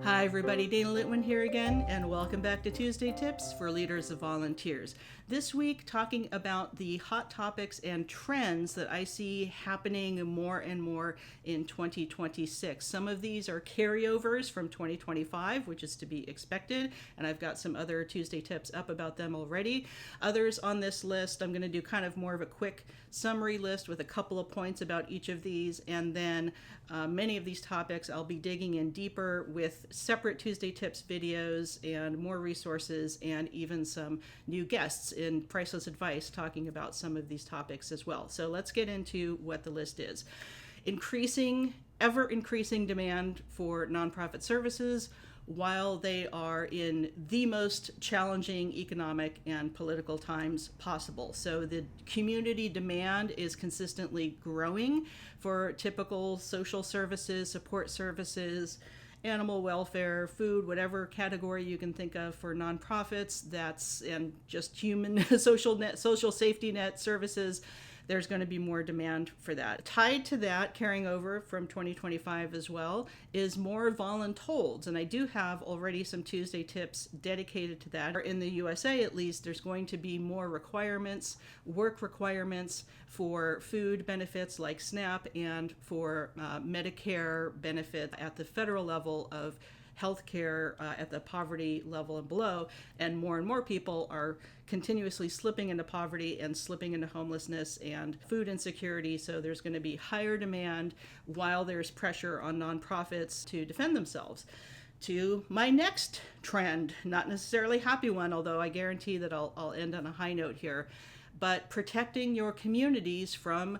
Hi everybody, Dana Litwin here again, and welcome back to Tuesday Tips for Leaders of Volunteers. This week, talking about the hot topics and trends that I see happening more and more in 2026. Some of these are carryovers from 2025, which is to be expected, and I've got some other Tuesday Tips up about them already. Others on this list, I'm going to do kind of more of a quick summary list with a couple of points about each of these, and then many of these topics I'll be digging in deeper with separate Tuesday Tips videos and more resources and even some new guests in Priceless Advice talking about some of these topics as well. So let's get into what the list is. Ever increasing demand for nonprofit services while they are in the most challenging economic and political times possible. So the community demand is consistently growing for typical social services, support services, animal welfare, food, whatever category you can think of for nonprofits, and just human social safety net services. There's going to be more demand for that. Tied to that, carrying over from 2025 as well, is more Voluntolds. And I do have already some Tuesday Tips dedicated to that. In the USA, at least, there's going to be more work requirements for food benefits like SNAP and for Medicare benefit at the federal level of healthcare at the poverty level and below, and more people are continuously slipping into poverty and slipping into homelessness and food insecurity. So there's going to be higher demand while there's pressure on nonprofits to defend themselves. To my next trend, not necessarily a happy one, although I guarantee that I'll end on a high note here, but protecting your communities from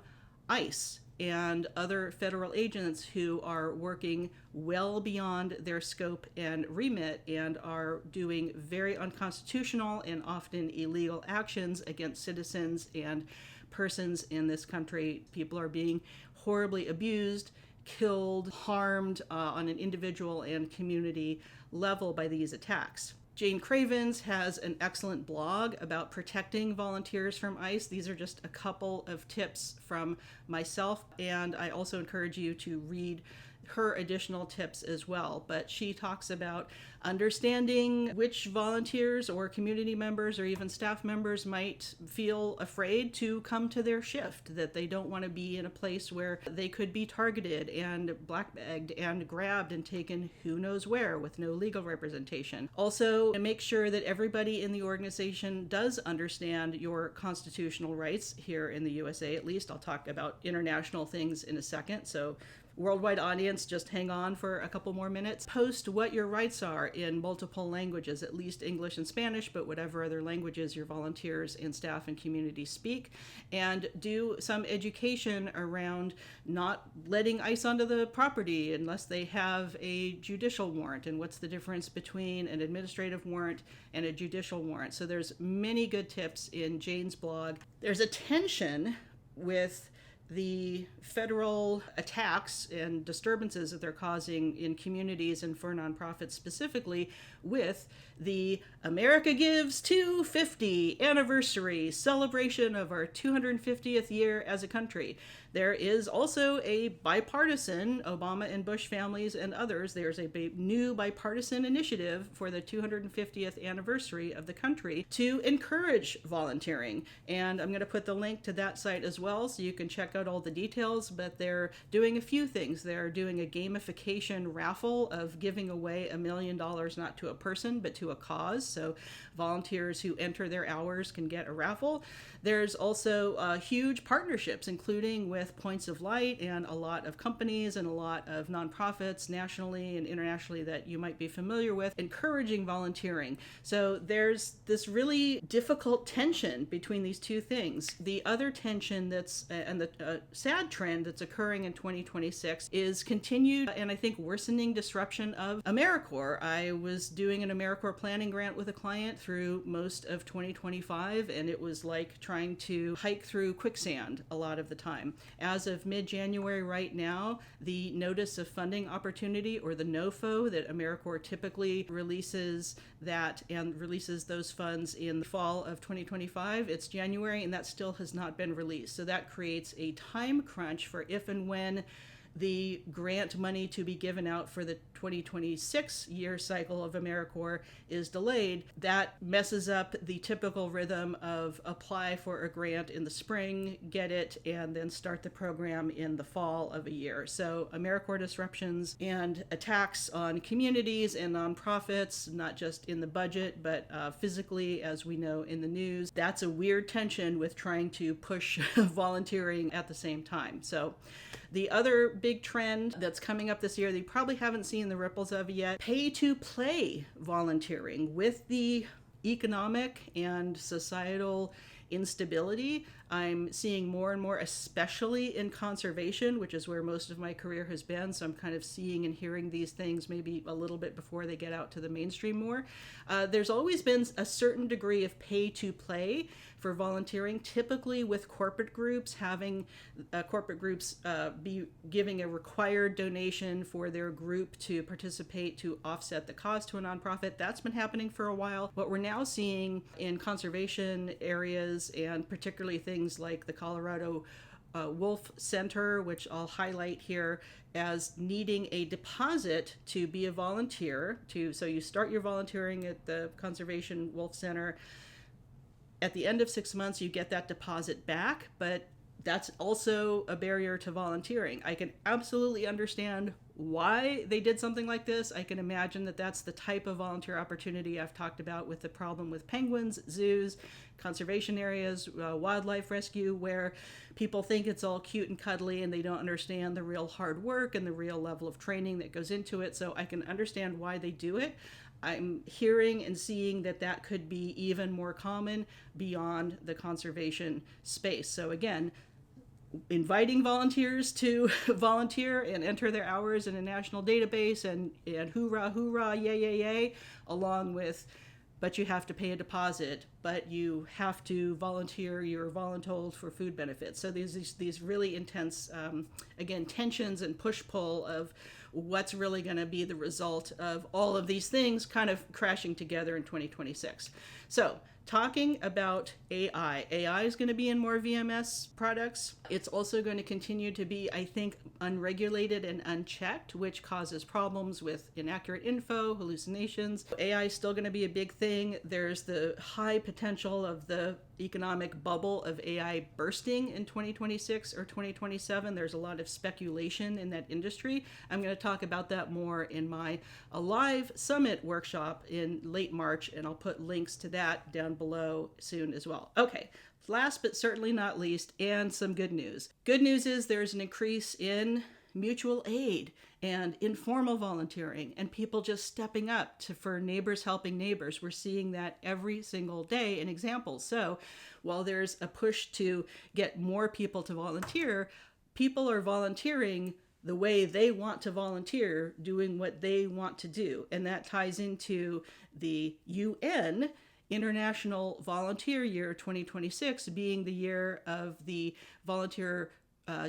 ICE and other federal agents who are working well beyond their scope and remit and are doing very unconstitutional and often illegal actions against citizens and persons in this country. People are being horribly abused, killed, harmed on an individual and community level by these attacks. Jane Cravens has an excellent blog about protecting volunteers from ICE. These are just a couple of tips from myself, and I also encourage you to read her additional tips as well. But she talks about understanding which volunteers or community members or even staff members might feel afraid to come to their shift, that they don't want to be in a place where they could be targeted and blackbagged and grabbed and taken who knows where with no legal representation. Also, make sure that everybody in the organization does understand your constitutional rights here in the USA, at least. I'll talk about international things in a second. So worldwide audience, just hang on for a couple more minutes. Post what your rights are in multiple languages, at least English and Spanish, but whatever other languages your volunteers and staff and community speak. And do some education around not letting ICE onto the property unless they have a judicial warrant, and what's the difference between an administrative warrant and a judicial warrant. So there's many good tips in Jane's blog. There's a tension with the federal attacks and disturbances that they're causing in communities and for nonprofits specifically with the America Gives 250 anniversary celebration of our 250th year as a country. There is also a bipartisan, Obama and Bush families and others, there's a new bipartisan initiative for the 250th anniversary of the country to encourage volunteering. And I'm going to put the link to that site as well so you can check out all the details, but they're doing a few things. They're doing a gamification raffle of giving away $1 million not to a person but to a cause. So volunteers who enter their hours can get a raffle. There's also huge partnerships, including with Points of Light and a lot of companies and a lot of nonprofits nationally and internationally that you might be familiar with, encouraging volunteering. So there's this really difficult tension between these two things. The other tension that's, and the sad trend that's occurring in 2026 is continued and I think worsening disruption of AmeriCorps. I was doing an AmeriCorps planning grant with a client through most of 2025, and it was like trying to hike through quicksand a lot of the time. As of mid-January right now, the Notice of Funding Opportunity, or the NOFO, that AmeriCorps typically releases those funds in the fall of 2025, it's January, and that still has not been released. So that creates a time crunch for if and when the grant money to be given out for the 2026 year cycle of AmeriCorps is delayed, that messes up the typical rhythm of apply for a grant in the spring, get it, and then start the program in the fall of a year. So AmeriCorps disruptions and attacks on communities and nonprofits, not just in the budget, but physically, as we know in the news, that's a weird tension with trying to push volunteering at the same time. So the other big trend that's coming up this year that you probably haven't seen the ripples of yet, pay-to-play volunteering. With the economic and societal instability, I'm seeing more and more, especially in conservation, which is where most of my career has been. So I'm kind of seeing and hearing these things maybe a little bit before they get out to the mainstream more. There's always been a certain degree of pay to play for volunteering, typically with corporate groups, having be giving a required donation for their group to participate to offset the cost to a nonprofit. That's been happening for a while. What we're now seeing in conservation areas, and particularly things like the Colorado Wolf Center, which I'll highlight here as needing a deposit to be a volunteer. So you start your volunteering at the Conservation Wolf Center. At the end of 6 months, you get that deposit back, but that's also a barrier to volunteering. I can absolutely understand why they did something like this. I can imagine that that's the type of volunteer opportunity I've talked about with the problem with penguins, zoos, conservation areas, wildlife rescue, where people think it's all cute and cuddly and they don't understand the real hard work and the real level of training that goes into it. So I can understand why they do it. I'm hearing and seeing that that could be even more common beyond the conservation space. So again, inviting volunteers to volunteer and enter their hours in a national database and hoorah, hoorah, yay, yay, yay, along with, but you have to pay a deposit, but you have to volunteer your Voluntolds for food benefits. So these really intense, again, tensions and push-pull of what's really going to be the result of all of these things kind of crashing together in 2026. So talking about AI. AI is going to be in more VMS products. It's also going to continue to be, I think, unregulated and unchecked, which causes problems with inaccurate info, hallucinations. AI is still going to be a big thing. There's the high potential of the economic bubble of AI bursting in 2026 or 2027. There's a lot of speculation in that industry. I'm going to talk about that more in my live summit workshop in late March, and I'll put links to that down below soon as well. Okay, last but certainly not least, and some good news. Good news is there's an increase in mutual aid and informal volunteering and people just stepping up for neighbors helping neighbors. We're seeing that every single day in examples. So while there's a push to get more people to volunteer, people are volunteering the way they want to volunteer, doing what they want to do. And that ties into the UN International Volunteer Year 2026 being the year of the volunteer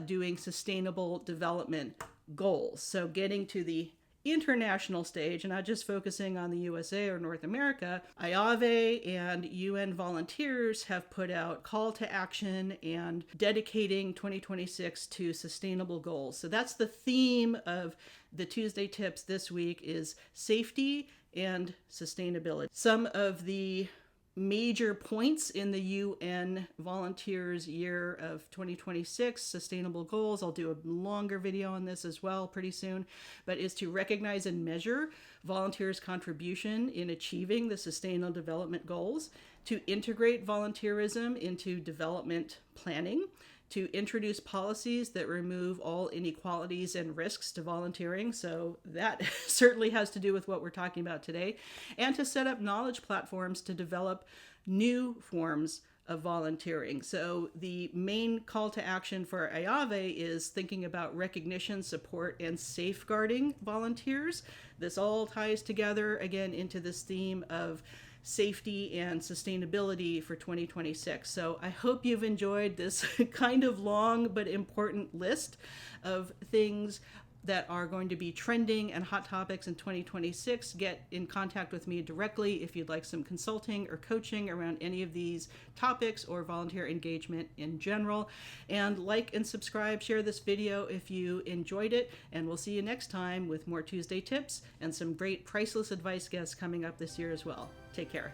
doing sustainable development goals. So getting to the international stage and not just focusing on the USA or North America, IAVE and UN volunteers have put out call to action and dedicating 2026 to sustainable goals. So that's the theme of the Tuesday Tips this week is safety and sustainability. Some of the major points in the UN Volunteers Year of 2026 sustainable goals, I'll do a longer video on this as well pretty soon, but is to recognize and measure volunteers' contribution in achieving the sustainable development goals, to integrate volunteerism into development planning, to introduce policies that remove all inequalities and risks to volunteering. So that certainly has to do with what we're talking about today, and to set up knowledge platforms to develop new forms of volunteering. So the main call to action for IAVE is thinking about recognition, support, and safeguarding volunteers. This all ties together again into this theme of safety and sustainability for 2026. So I hope you've enjoyed this kind of long but important list of things. that are going to be trending and hot topics in 2026, get in contact with me directly if you'd like some consulting or coaching around any of these topics or volunteer engagement in general. And like and subscribe, share this video if you enjoyed it, and we'll see you next time with more Tuesday Tips and some great priceless advice guests coming up this year as well. Take care.